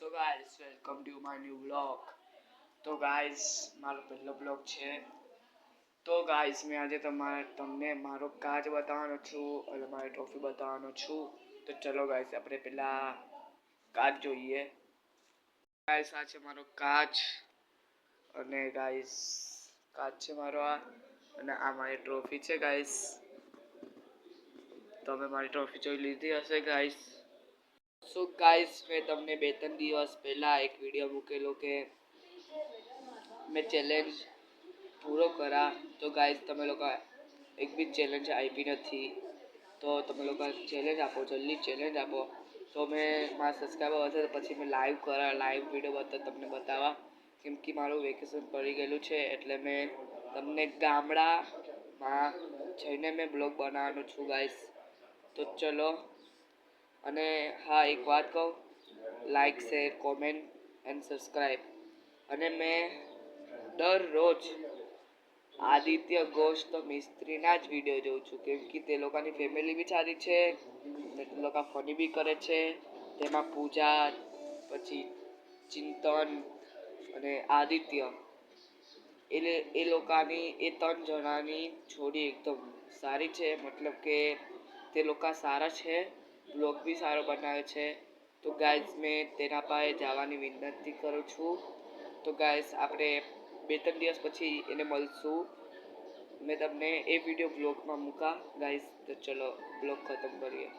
So guys welcome to my new blog. તો guys મારો પહેલો બ્લોગ છે. તો ગાઈસ મેં આજે તમને મારો કાચ બતાવવાનો છું અને મારી ટ્રોફી બતાવવાનો છું. તો ચલો ગાઈસ આપણે પહેલા કાચ જોઈએ. ગાઈસ આ છે મારો કાચ અને ગાઈસ કાચ છે મારો આ અને આ મારી ટ્રોફી છે ગાઈસ. તમે મારી ટ્રોફી જોઈ લીધી હશે ગાઈસ. સો ગાઈસ મેં તમને 2-3 દિવસ પહેલા એક વિડીયો મૂકેલો કે મેં ચેલેન્જ પૂરો કરા. તો ગાઈસ તમે લોકો એક બી ચેલેન્જ આપી નથી, તો તમે લોકો ચેલેન્જ આપો, જલ્દી ચેલેન્જ આપો. તો મેં મારા સબસ્ક્રાઈબર વધે તો પછી મેં લાઈવ વિડીયો તમને બતાવવા, કેમ કે મારું વેકેશન પડી ગયેલું છે એટલે મેં તમને ગામડામાં જઈને મેં બ્લોગ બનાવવાનો છું ગાઈસ. તો ચલો. અને હા એક વાત કહું, like share comment and subscribe. અને મેં દરરોજ આદિત્ય ઘોષ તો મિસ્ત્રીના જ વિડીયો જોઉં છું, કેમ કે તે લોકોની ફેમિલી બી સારી છે ને તે લોકો ફની બી કરે છે. તેમાં પૂજા, પછી ચિંતન અને આદિત્ય, એ લોકોની એ 3 જણાની જોડી એકદમ સારી છે. મતલબ કે તે લોકો સારા છે, બ્લોગ બી સારો બનાવે છે. તો ગાઈઝ મેં તેના પાસે જવાની વિનંતી કરું છું. તો ગાઈઝ આપણે 2-3 દિવસ પછી એને મળશું. મેં તમને એ વિડીયો બ્લોગમાં મૂકા ગાઈઝ. તો ચલો બ્લોગ ખતમ કરીએ.